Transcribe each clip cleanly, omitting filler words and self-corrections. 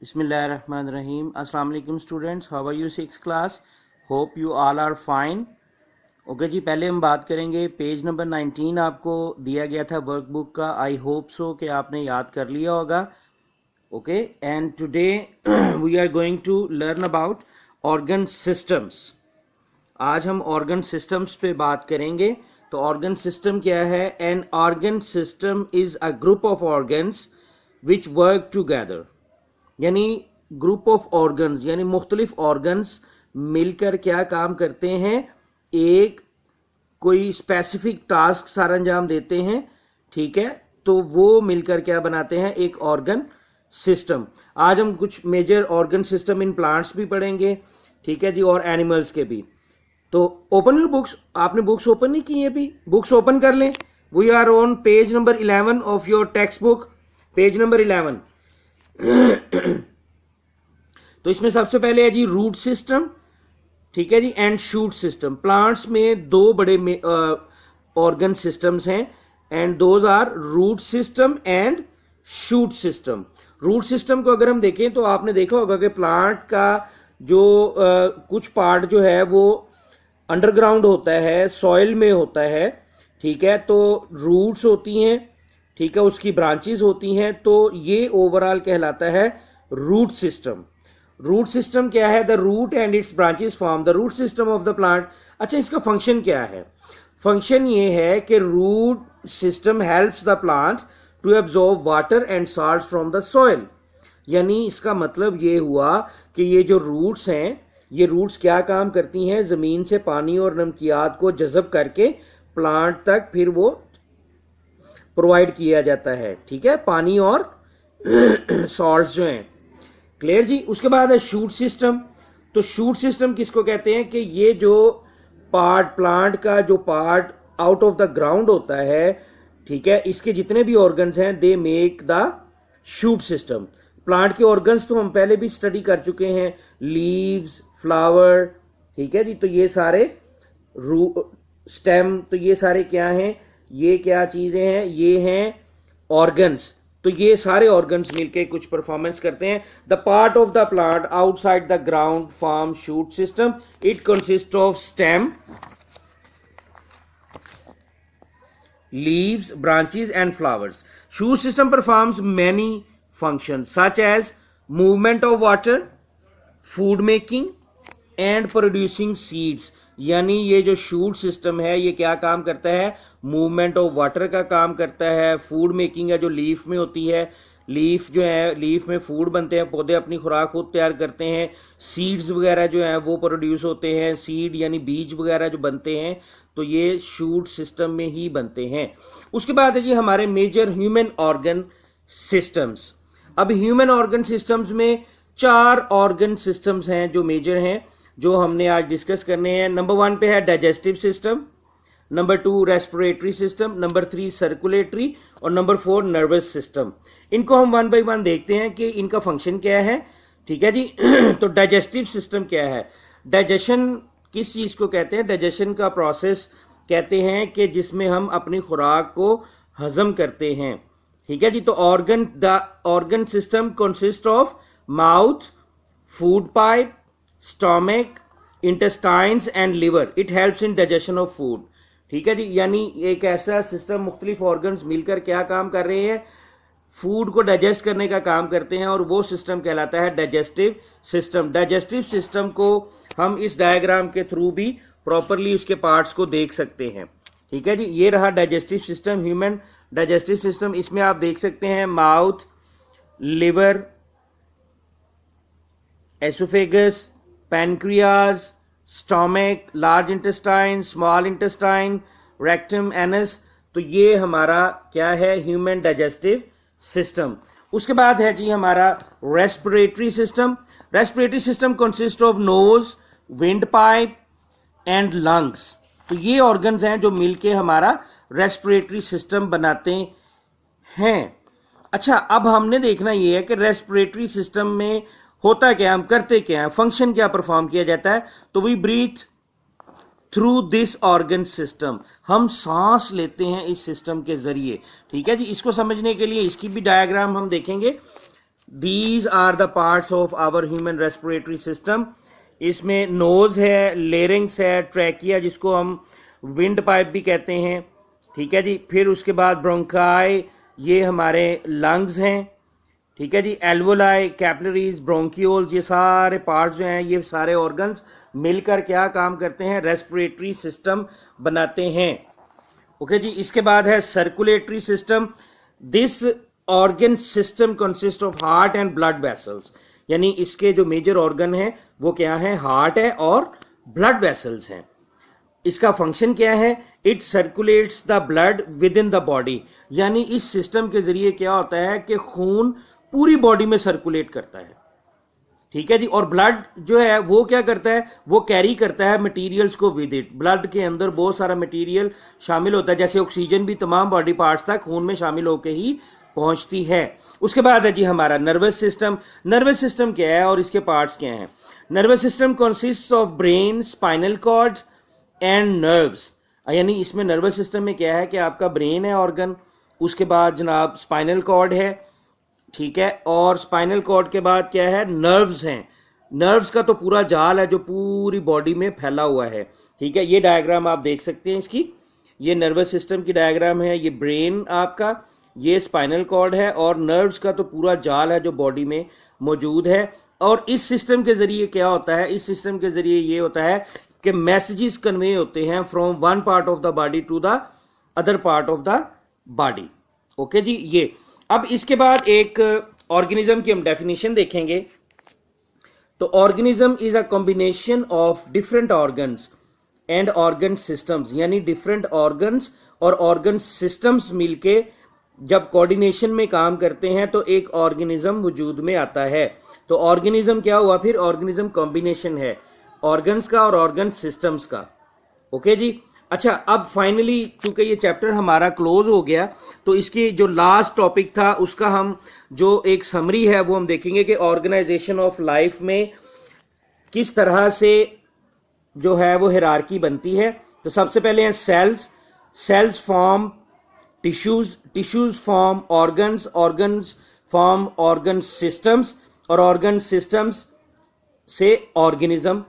Bismillahirrahmanirrahim. Assalamu alaikum students. How are you 6th class? Hope you all are fine. Okay ji, पहले हम बात करेंगे page number 19 आपको दिया गया था वर्कबुक का. आई होप सो कि आपने याद कर लिया होगा. Okay, and today we are going to learn about organ systems. आज हम ऑर्गन सिस्टम्स पे बात करेंगे. तो ऑर्गन सिस्टम क्या है? An organ system is a group of organs which work together. यानी ग्रुप ऑफ ऑर्गन्स यानी मुख्तलिफ ऑर्गन्स मिलकर क्या काम करते हैं, एक कोई स्पेसिफिक टास्क सारा अंजाम देते हैं. ठीक है, तो वो मिलकर क्या बनाते हैं, एक ऑर्गन सिस्टम. आज हम कुछ major organ system in plants भी पढ़ेंगे. ठीक है जी, और एनिमल्स के भी. तो ओपन योर बुक्स. आपने बुक्स ओपन नहीं की है अभी? बुक्स ओपन कर लें. We are on page number 11 of your textbook. Page number 11. तो इसमें सबसे पहले है जी रूट सिस्टम. ठीक है जी, एंड शूट सिस्टम. प्लांट्स में दो बड़े ऑर्गन सिस्टम्स हैं, and those are root system and shoot system. Root system को अगर हम देखें तो आपने देखा होगा कि प्लांट का जो कुछ पार्ट जो है वो अंडरग्राउंड होता है, सॉइल में होता है. ठीक है, तो रूट्स होती हैं. ठीक है, उसकी ब्रांचेस होती हैं. तो ये ओवरऑल कहलाता है रूट सिस्टम. रूट सिस्टम क्या है? The root and its branches form the root system of the plant. अच्छा, इसका फंक्शन क्या है? फंक्शन ये है कि root system helps the plant to absorb water and salt from the soil. यानी इसका मतलब ये हुआ कि ये जो रूट्स हैं, ये रूट्स क्या काम करती हैं, जमीन से पानी और नमकियात को जज़ब करके प्लांट तक फिर वो प्रोवाइड किया जाता है. ठीक है, पानी और सॉल्ट्स जो हैं. क्लियर जी. उसके बाद है शूट सिस्टम. तो शूट सिस्टम किसको कहते हैं कि ये जो पार्ट, प्लांट का जो part out of the ground होता है, ठीक है, इसके जितने भी ऑर्गन्स हैं they make the shoot system. Plant के ऑर्गन्स तो हम पहले भी स्टडी कर चुके हैं. Leaves, flower. ठीक है जी, तो ये सारे स्टेम, तो ये सारे क्या हैं, ये क्या चीजें हैं, ये हैं ऑर्गन्स. तो ये सारे ऑर्गन्स मिलके कुछ परफॉर्मेंस करते हैं. The part of the plant outside the ground form shoot system. It consist of stem, leaves, branches and flowers. Shoot system performs many functions such as movement of water, food making and producing seeds. यानी ये जो shoot system है ये क्या काम करता है? Movement of water का काम करता है. फूड मेकिंग है जो लीफ में होती है. लीफ जो है, लीफ में फूड बनते हैं, पौधे अपनी खुराक खुद तैयार करते हैं. सीड्स वगैरह जो हैं वो प्रोड्यूस होते हैं. सीड यानी बीज वगैरह जो बनते हैं तो ये शूट सिस्टम में ही बनते हैं. उसके बाद है जी हमारे मेजर ह्यूमन ऑर्गन सिस्टम्स. अब ह्यूमन ऑर्गन सिस्टम्स में 4 ऑर्गन सिस्टम्स हैं जो मेजर हैं, जो हमने आज डिस्कस करने हैं. नंबर 1 पे है digestive system, number 2 respiratory system, number 3 circulatory और नंबर 4 नर्वस सिस्टम. इनको हम 1 बाय 1 देखते हैं कि इनका फंक्शन क्या है. ठीक है जी. तो डाइजेस्टिव सिस्टम क्या है? डाइजेशन किस चीज को कहते हैं? डाइजेशन का प्रोसेस कहते हैं कि जिसमें हम अपनी खुराक को हजम करते हैं. ठीक है जी. तो the organ system consist of mouth, food pipe, stomach, intestines and liver. It helps in digestion of food. ठीक है जी. यानी एक ऐसा सिस्टम, मुख्तलिफ ऑर्गन्स मिलकर क्या काम कर रहे हैं? फूड को डाइजेस्ट करने का काम करते हैं, और वो सिस्टम कहलाता है डाइजेस्टिव सिस्टम. डाइजेस्टिव सिस्टम को हम इस डायग्राम के थ्रू भी प्रॉपरली उसके पार्ट्स को देख सकते हैं. ठीक है जी. ये रहा digestive system, human digestive system. इसमें आप देख सकते हैं mouth, liver, oesophagus, pancreas, stomach, large intestine, small intestine, rectum, anus. तो ये हमारा क्या है? Human digestive system. उसके बाद है जी हमारा respiratory system. Respiratory system consist of nose, wind pipe and lungs. तो ये ऑर्गन्स हैं जो मिलके हमारा रेस्पिरेटरी सिस्टम बनाते हैं. अच्छा, अब हमने देखना ये है कि रेस्पिरेटरी सिस्टम में होता क्या, हम करते क्या है, फंक्शन क्या परफॉर्म किया जाता है. तो we breathe through this organ system. हम सांस लेते हैं इस सिस्टम के जरिए. ठीक है जी. इसको समझने के लिए इसकी भी डायग्राम हम देखेंगे. These are the parts of our human respiratory system. इसमें नोज है, लेरिंग्स है, ट्रैकिया जिसको हम विंड पाइप भी कहते हैं, ठीक है जी। फिर उसके बाद ब्रोंकाई, ये हमारे लंग्स हैं, ठीक है जी। एल्वोलाई, कैपिलरीज, ब्रोंकियोल्स, ये सारे पार्ट्स जो हैं, ये सारे ऑर्गन्स मिलकर क्या काम करते हैं, रेस्पिरेटरी सिस्टम बनाते हैं। ओके जी। इसके बाद है circulatory system. This organ system consist of heart and blood vessels, यानी इसके जो मेजर ऑर्गन है वो क्या है, हार्ट है और ब्लड वेसल्स हैं। इसका फंक्शन क्या है, it circulates the blood with in the body, यानी इस सिस्टम के जरिए क्या होता है कि खून पूरी बॉडी में सर्कुलेट करता है, ठीक है जी। और ब्लड जो है वो क्या करता है, वो कैरी करता है मटेरियल्स को विद इट। ब्लड के अंदर बहुत सारा मटेरियल शामिल होता है, जैसे ऑक्सीजन भी तमाम बॉडी पार्ट्स तक खून में शामिल होकर ही पहुंचती है। उसके बाद है जी हमारा नर्वस सिस्टम। नर्वस सिस्टम क्या है और इसके पार्ट्स क्या हैं। Nervous system consist of brain, spinal cord and nerves, यानी इसमें नर्वस सिस्टम में क्या है कि आपका ब्रेन है ऑर्गन, उसके बाद जनाब स्पाइनल कॉर्ड है, ठीक है, और स्पाइनल कॉर्ड के बाद क्या है, नर्व्स हैं। नर्व्स का तो पूरा जाल है जो पूरी बॉडी में फैला हुआ है, ठीक है। ये डायग्राम आप देख सकते हैं इसकी, ये नर्वस सिस्टम की डायग्राम है। ये ब्रेन आपका, ये स्पाइनल कॉर्ड है, और नर्व्स का तो पूरा जाल है जो बॉडी में मौजूद है। और इस सिस्टम के जरिए क्या होता है, इस सिस्टम के जरिए ये होता है कि मैसेजेस कन्वे होते हैं from one part of the body to the other part of the body. Okay जी। ये अब इसके बाद एक ऑर्गेनिज्म की हम डेफिनेशन देखेंगे। तो organism is a combination of different organs and organ systems, यानी डिफरेंट ऑर्गन्स और ऑर्गन सिस्टम्स मिलके जब कोऑर्डिनेशन में काम करते हैं तो एक ऑर्गेनिज्म वजूद में आता है। तो ऑर्गेनिज्म क्या हुआ फिर, ऑर्गेनिज्म कॉम्बिनेशन है ऑर्गन्स का और ऑर्गन सिस्टम्स का। ओके जी। अच्छा, अब फाइनली चूंकि ये चैप्टर हमारा क्लोज हो गया तो इसकी जो लास्ट टॉपिक था उसका हम जो एक समरी है वो हम देखेंगे कि ऑर्गेनाइजेशन ऑफ लाइफ में किस तरह से जो है वो हायरार्की बनती है। तो सबसे पहले हैं cells. Cells form tissues, tissues form organs, organs form organ systems, और ऑर्गन सिस्टम्स से ऑर्गेनिज्म।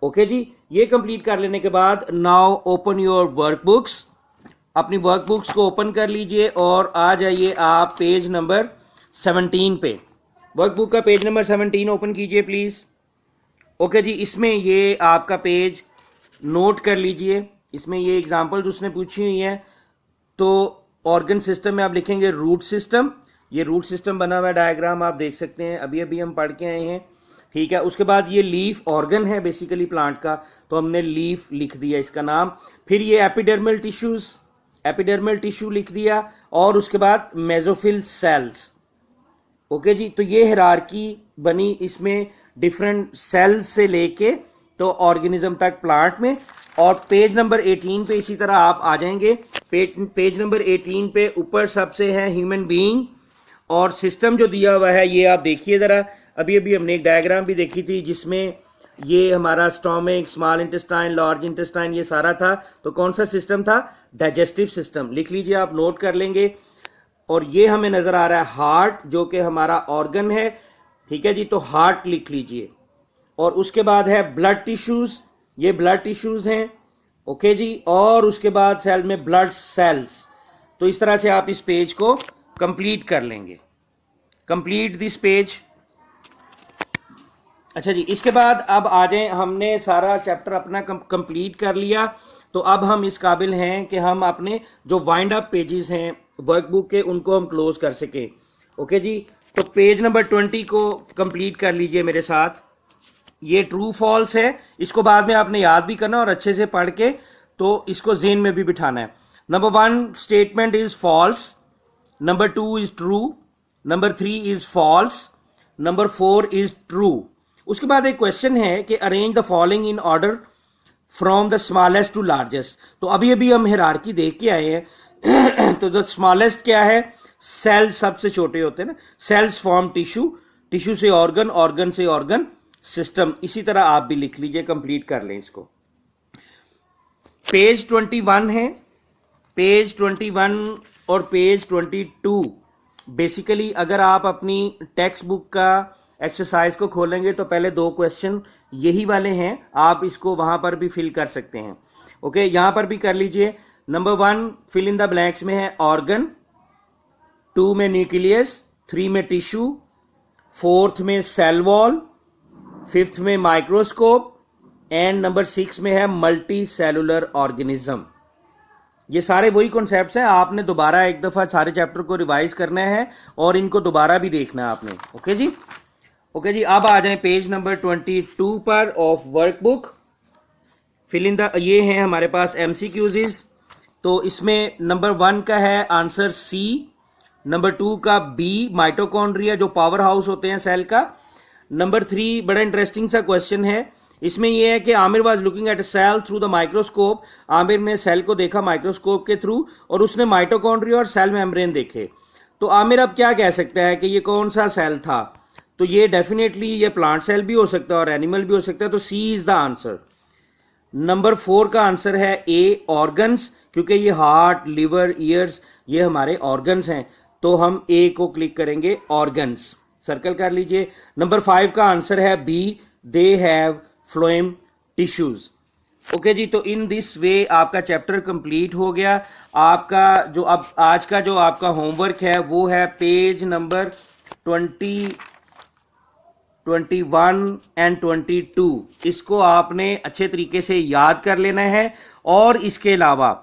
ओके जी। ये कंप्लीट कर लेने के बाद नाउ ओपन योर वर्कबुक्स। अपनी वर्कबुक्स को ओपन कर लीजिए और आ जाइए आप पेज नंबर 17 पे। वर्कबुक का पेज नंबर 17 ओपन कीजिए प्लीज। ओके जी। इसमें ये आपका पेज नोट कर लीजिए, इसमें ये एग्जांपल्स उसने पूछी हुई है। तो ऑर्गन सिस्टम में आप लिखेंगे रूट सिस्टम, ये रूट सिस्टम बना हुआ डायग्राम आप देख सकते हैं, अभी अभी हम पढ़ के आए हैं, ठीक है। उसके बाद ये लीफ ऑर्गन है बेसिकली प्लांट का, तो हमने लीफ लिख दिया इसका नाम। फिर ये एपिडर्मल टिश्यूज, एपिडर्मल टिश्यू लिख दिया, और उसके बाद मेसोफिल सेल्स। ओके जी। तो ये हायरार्की बनी इसमें डिफरेंट सेल्स से लेके तो ऑर्गेनिज्म तक प्लांट में। और पेज नंबर 18 पे इसी तरह आप आ जाएंगे। पेज नंबर 18 पे ऊपर सबसे है ह्यूमन बीइंग, और सिस्टम जो दिया हुआ है ये आप देखिए जरा। अभी अभी हमने एक डायग्राम भी देखी थी जिसमें ये हमारा stomach, small intestine, large intestine ये सारा था। तो कौन सा सिस्टम था, डाइजेस्टिव सिस्टम। लिख लीजिए, आप नोट कर लेंगे। और ये हमें नजर आ रहा है हार्ट, जो कि हमारा ऑर्गन है, ठीक है जी। तो हार्ट लिख लीजिए। और उसके बाद है ब्लड टिश्यूज, ये ब्लड टिश्यूज हैं, ओके जी। और उसके बाद सेल में ब्लड सेल्स। तो इस तरह से आप इस पेज को कंप्लीट कर लेंगे। Complete this page. अच्छा जी। इसके बाद अब आ जाएं, हमने सारा चैप्टर अपना कंप्लीट कर लिया, तो अब हम इस काबिल हैं कि हम अपने जो वाइंड अप पेजेस हैं वर्कबुक के उनको हम क्लोज कर सकें। ओके जी। तो पेज नंबर 20 को कंप्लीट कर लीजिए मेरे साथ। ये ट्रू फॉल्स है, इसको बाद में आपने याद भी करना और अच्छे से पढ़ के तो इसको ज़हन में भी बिठाना है। Number 1 statement is false, number 2 is true, number 3 is false, number 4 is true. उसके बाद एक क्वेश्चन है कि arrange the following in order from the smallest to largest. तो अभी अभी हम हायरार्की देख के आए हैं तो द स्मॉलेस्ट क्या है, सेल्स सबसे छोटे होते हैं ना, सेल्स फॉर्म टिश्यू, टिश्यू से ऑर्गन, ऑर्गन से ऑर्गन सिस्टम। इसी तरह आप भी लिख लीजिए, कंप्लीट कर लें इसको। पेज 21 है, पेज 21 और पेज 22 बेसिकली अगर आप अपनी टेक्स्ट बुक का एक्सरसाइज को खोलेंगे तो पहले 2 क्वेश्चन यही वाले हैं, आप इसको वहां पर भी फिल कर सकते हैं। ओके, यहां पर भी कर लीजिए। Number 1 fill in the blanks में है ऑर्गन, 2 में न्यूक्लियस, 3 में टिश्यू, 4th में सेल वॉल, 5th में माइक्रोस्कोप एंड नंबर 6 में है मल्टी सेलुलर ऑर्गेनिज्म। ये सारे वही कॉन्सेप्ट्स हैं, आपने दोबारा एक दफा सारे चैप्टर को रिवाइज करना है और इनको दोबारा भी देखना है आपने। ओके जी, ओके जी, अब आ जाएं पेज नंबर 22 पर of workbook. Fill in the, ये हैं हमारे पास एमसीक्यूज। तो इसमें नंबर 1 का है आंसर सी, नंबर 2 का बी माइटोकॉन्ड्रिया जो पावर हाउस होते हैं सेल का। नंबर 3 बड़ा इंटरेस्टिंग सा क्वेश्चन है, इसमें यह है कि Aamir was looking at a cell through the microscope. Aamir ने सेल को देखा माइक्रोस्कोप के थ्रू और उसने माइटोकॉन्ड्रिया और सेल मेम्ब्रेन देखे। तो आमिर अब क्या कह सकता है कि ये कौन सा सेल था? तो ये डेफिनेटली ये प्लांट सेल भी हो सकता है और एनिमल भी हो सकता है, तो सी इज द आंसर। नंबर 4 का आंसर है ए ऑर्गन्स, क्योंकि ये हार्ट, लिवर, ईयर्स ये हमारे ऑर्गन्स हैं, तो हम ए को क्लिक करेंगे, ऑर्गन्स सर्कल कर लीजिए। नंबर 5 का आंसर है B, they have phloem tissues. Okay ji, तो इन दिस वे आपका चैप्टर कंप्लीट हो गया। आपका जो अब आज का जो आपका होमवर्क है वो है पेज नंबर 20, 21 एंड 22। इसको आपने अच्छे तरीके से याद कर लेना है। और इसके अलावा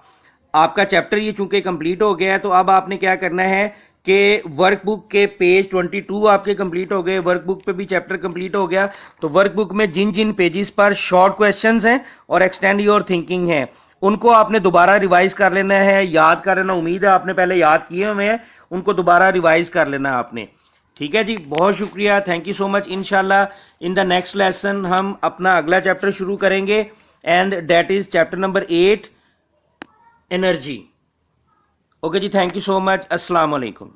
आपका चैप्टर ये चूंकि कंप्लीट हो गया है, तो अब आपने क्या करना है कि वर्कबुक के पेज 22 आपके कंप्लीट हो गए, वर्कबुक पे भी चैप्टर कंप्लीट हो गया। तो वर्कबुक में जिन जिन पेजेस पर शॉर्ट क्वेश्चंस हैं और एक्सटेंड योर थिंकिंग है, उनको आपने दोबारा रिवाइज कर लेना है, याद कर लेना। उम्मीद है आपने पहले याद किए हुए हैं, उनको दोबारा रिवाइज कर लेना आपने। ठीक है जी, बहुत शुक्रिया, थैंक यू सो मच। इंशाल्लाह इन द नेक्स्ट लेसन हम अपना अगला चैप्टर शुरू करेंगे and that is chapter number 8 energy. Okay जी, थैंक यू सो मच, अस्सलाम वालेकुम।